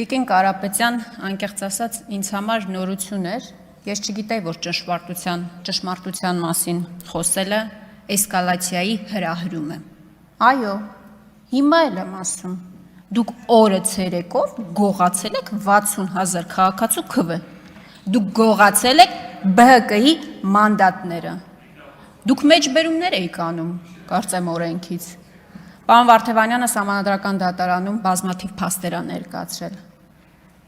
Տիկին Կարապետյան, անկեղծ ասած, ինձ համար նորություն էր, ես չգիտեի, որ ճշմարտության մասին խոսելը էսկալացիայի հրահրում է։ Այո, հիմա էլ եմ ասում, դուք օրը ցերեկով գողացել եք 60,000 քաղաքացու քվ, դուք գողացել եք ԲՀԿ-ի մանդատները, դուք մեջբերումներ էիք անում, կարծեմ օրենքից, Պարոն Վարդևանյանը Սահմանադրական դատարանում բազմաթիվ փաստեր է ներկայացրել,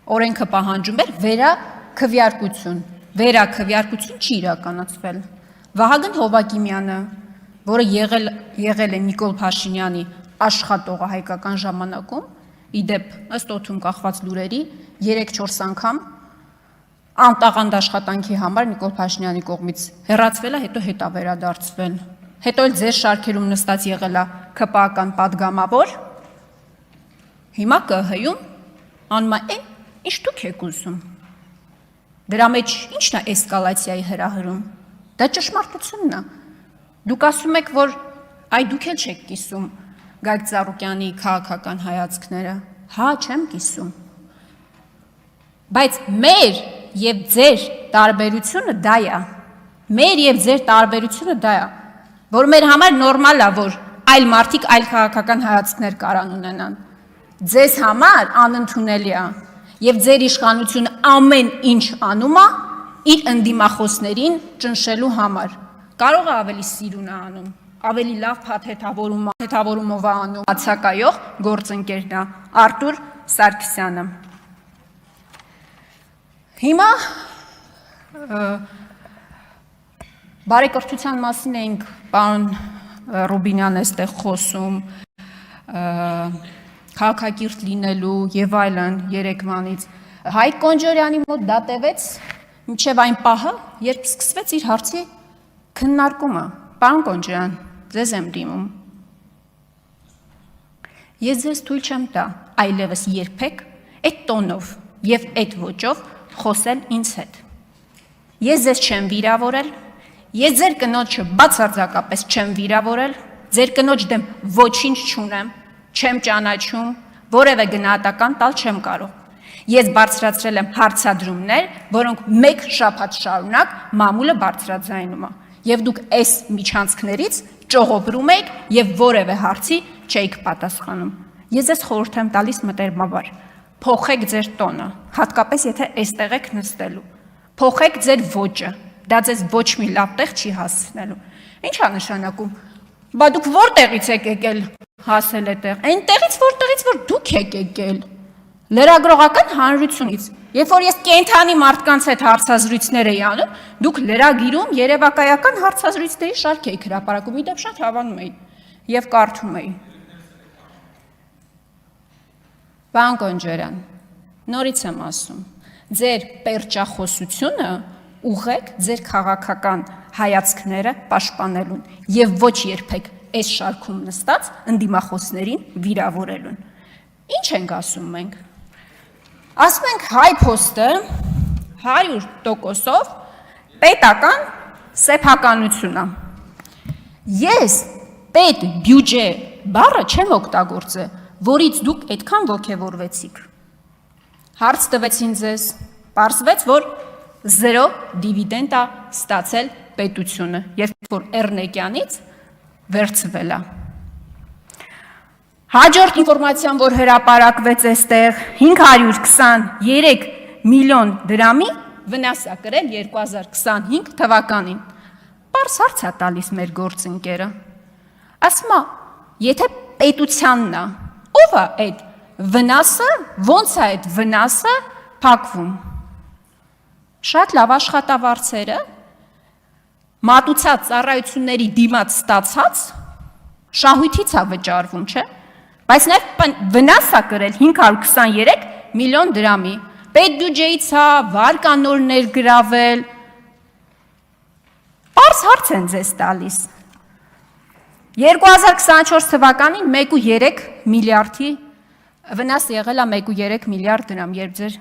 օրենքը պահանջում էր վերաքվյարկություն չի իրականացվել, Վահագն Հովակիմյանը, որը եղել է Նիկոլ Փաշինյանի աշխատողը հայկական ժամանակում, իդեպ ըստ օդում կախված լուրերի 3-4 անգամ անտաղանդ աշխատանքի համար Նիկոլ Փաշինյանի կողմից հեռացվել է, հետո հետ է վերադարձվել, հետո էլ ձեր շարքերում նստած եղել է ՔՊԱ-ական պատգամավոր, հիմա ԿՀ-ում անում է ինչ դուք եք ուզում, դրա մեջ ինչն է էսկալացիայի հրահրում, դա ճշմարտությունն է, դուք ասում եք, որ այ դուք էլ չեք կիսում Գագիկ Ծառուկյանի քաղաքական հայացքները, հա չեմ կիսում, բայց մեր և ձեր տարբերությունը դա է, որ մեր համար նորմալ է, որ այլ մարդիկ այլ քաղաքական հայացքներ կարան ունենան, ձեզ համար անընդունելի է, և ձեր իշխանությունը ամեն ինչ անում է իր ընդդիմախոսներին ճնշելու համար, կարող է ավելի սիրուն է անում, ավելի լավ փաթեթավորումով է անում բացակայող գործընկերն է Արտուր Սարգսյանը։ Հիմա բարեկրթության մասին էինք պարոն Ռուբինյան էստեղ խոսում, քաղաքակիրթ լինելու և այլն երեկվանից, Հայկ Կոնջորյանի մոտ դա տևեց մինչև այն պահը, երբ սկսվեց իր հարցի քննարկումը, պարոն Կոնջորյան, ձեզ եմ դիմում, ես ձեզ թույլ չեմ տա այլևս երբեք այդ տոնով և այդ ոճով խոսել ինձ հետ, ես ձեզ չեմ վիրավորել, ես ձեր կնոջը բացարձակապես չեմ վիրավորել, ձեր կնոջ դեմ ոչինչ չունեմ, չեմ ճանաչում, որևէ գնահատական տալ չեմ կարող, ես բարձրացրել եմ հարցադրումներ, որոնք մեկ շաբաթ շարունակ մամուլը բարձրաձայնում է, և դուք այս միջանցքներից ճողոպրում եք և որևէ հարցի չէիք պատասխանում, ես ձեզ խորհուրդ եմ տալիս մտերմաբար, փոխեք ձեր տոնը, հատկապես եթե այստեղ եք նստելու, փոխեք ձեր ոճը, դա ձեզ ոչ մի լավ տեղ չի հասցնելու, ինչ է նշանակում, բա դուք որտեղից եք եկել հասել այդտեղ, այնտեղից որտեղից որ դուք եք եկել, լրագրողական հանրությունից, երբ որ ես կենդանի մարդկանց հետ հարցազրույցներ էի անում, դուք լրագիրում երևակայական հարցազրույցների շարք էիք հրապարակում, իդեպ շատ հավանում էի և կարդում էի։ Պարոն Կոնջորյան, նորից եմ ասում, ձեր պերճախոսությունը ուղղեք ձեր քաղաքական հայացքները պաշտպանելուն և ոչ երբեք այս շարքում նստած ընդդիմախոսներին վիրավորելուն։ Ինչ ենք ասում մենք։ Ասում ենք հայ փոստը 100%-ով պետական սեփականություն է։ Ես պետ բյուջե բառը չեմ օգտագործել, որից դուք այդքան ոգևորվեցիք։ Հարց տվեցին ձեզ, պարզվեց, որ 0 դիվիդենդ է ստացել պետությունը, երբ որ Էռնեկյանից վերցվել է։ Հաջորդ ինֆորմացիան, որ հրապարակվեց այստեղ, 523 միլիոն դրամի վնաս է կրել 2025 թվականին։ Պարզ հարց է տալիս մեր գործընկերը։ Ասում է, եթե պետությանն է, ով է այդ վնասը, ոնց է այդ վնասը փակվում։ Շատ լավ աշխատավարձերը, մատուցած ծառայությունների դիմաց ստացած շահույթից է վճարվում, չէ, բայց նաև վնաս է կրել 523 միլիոն դրամի, պետ բյուջեից է վարկանորներ գրավել, պարզ հարց են ձեզ տալիս, 2024 թվականին 1,3 միլիարդի վնաս եղել է 1,3 միլիարդ դրամ, երբ ձեր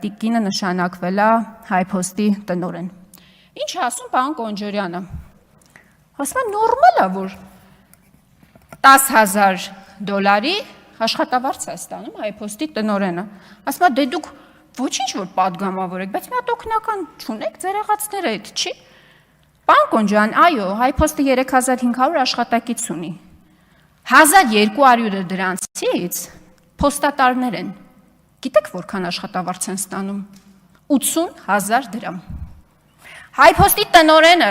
տիկինը նշանակվել է հայ փոստի տնօրեն։ Ինչ է ասում պարոն Կոնջորյանը։ Ասում է նորմալ է, որ $10,000 աշխատավարձ է ստանում հայփոստի տնօրենը։ Ասում է դե դուք ոչինչ որ падգամավոր եք, բայց մի հատ օգնական չունեք, ձեր եղածները այդ չի։ Պարոն Կոնջյան, այո, հայփոստը 3500 աշխատակից ունի։ 1200-ը դրանցից փոստատարներ են։ Գիտեք որքան աշխատավարձ են ստանում։ 80,000 դրամ։ Հայփոստի տնօրենը,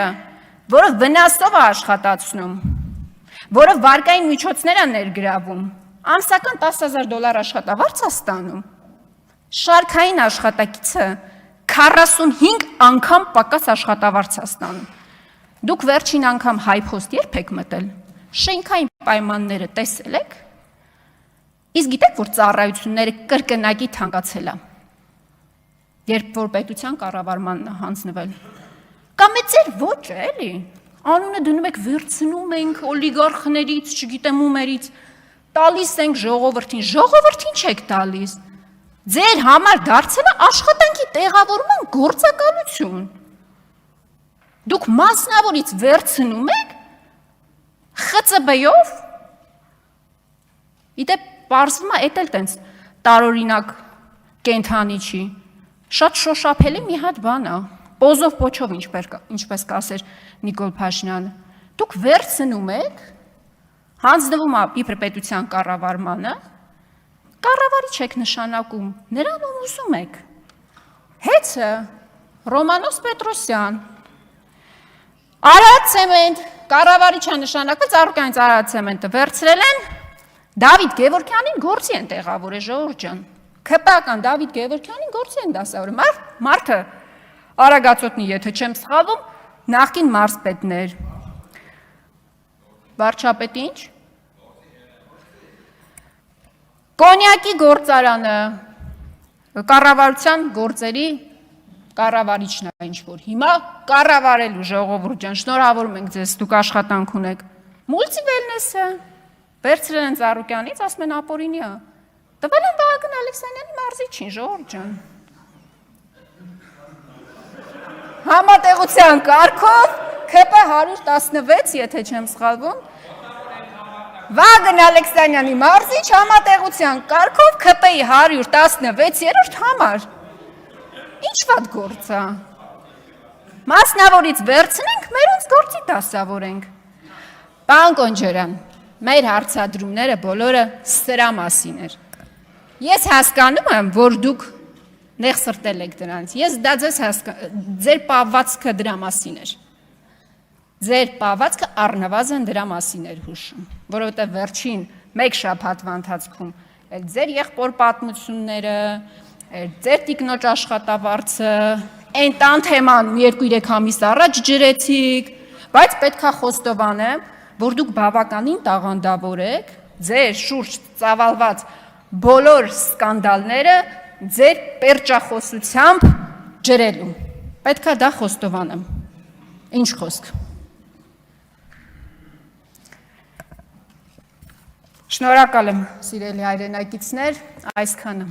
որը վնասով է աշխատացնում, որը վարկային միջոցներ է ներգրավում, ամսական $10,000 աշխատավարձ է ստանում, շարքային աշխատակիցը 45 անգամ պակաս աշխատավարձ է ստանում։ Դուք վերջին անգամ հայփոստ երբ եք մտել, շենքային պայմանները տեսել եք, իսկ գիտեք, որ ծառայությունները կրկնակի թանկացել է, երբ որ պետության կառավարմանն է հանձնվել։ Կամ է ձեր ոճը, էլի, անունը դնում եք վերցնում ենք օլիգարխներից, չգիտեմ ումերից, տալիս ենք ժողովրդին, ժողովրդին չեք տալիս, ձեր համար դարձել է աշխատանքի տեղավորման գործակալություն, դուք մասնավորից վերցնում եք ԽԾԲ-ով, իդեպ պարզվում է էդ էլ տենց տարօրինակ կենթանի չի, շատ շոշափելի մի հատ բան է, պոզով պոչով ինչպես կասեր Նիկոլ Փաշինյանը, դուք վերցնում եք, հանձնվում է իբր պետության կառավարմանը, կառավարիչ եք նշանակում, նրան ում ուզում եք, հեծը Ռոմանոս Պետրոսյան, Արարատ ցեմենտ, կառավարիչ է նշանակել Ծառուկյանից Արարատ ցեմենտը վերցրել են, Դավիթ Գևորգյանին գործի են տեղավորել ժողովուրդ ջան, ՔՊ-ական Դավիթ Գևորգյանին գործի են դասավորել, մարդը Արագածոտնի, եթե չեմ սխալվում, նախկին մարզպետներ, վարչապետ ինչ, կոնյակի գործարանը, կառավարության գործերի կառավարիչն է ինչ-որ, հիմա կառավարելու ժողովուրդ ջան, շնորհավորում ենք ձեզ, դուք աշխատանք ունեք, մուլտիվելնեսը, վերցրել են Ծառուկյանից, ասում են ապօրինի է, տվել են Վահագն Ալեքսանյանի մարզիչին, ժողովուրդ ջան, համատեղության կարգով, ՔՊ 116, եթե չեմ սխալվում, Վահագն Ալեքսանյանի մարզիչ համատեղության կարգով ՔՊ-ի 116-րդ համար, ինչ վատ գործ է, մասնավորից վերցնենք, մերոնց գործի դասավորենք, պարոն Կոնջարյան, մեր հարցադրումները բոլորը սրա մասին էր, ես հասկանում եմ, որ դուք նեղսրտել եք դրանց, ես դա ձեր պահվածքը դրա մասին էր, ձեր պահվածքը առնվազն դրա մասին էր հուշում, որովհետև վերջին մեկ շաբաթվա ընթացքում ձեր եղբոր պատմությունները, ձեր տիկնոջ աշխատավարձը, այն տան թեման 2-3 ամիս առաջ ջրեցիք, բայց պետք է խոստովանեմ, որ դուք բավականին տաղանդավոր եք, ձեր շուրջ ծավալված բոլոր սկանդալները ձեր պերճախոսությամբ ջրելու, պետք է դա խոստովանեմ, ինչ խոսք։ Շնորհակալ եմ, սիրելի հայրենակիցներ, այսքանը։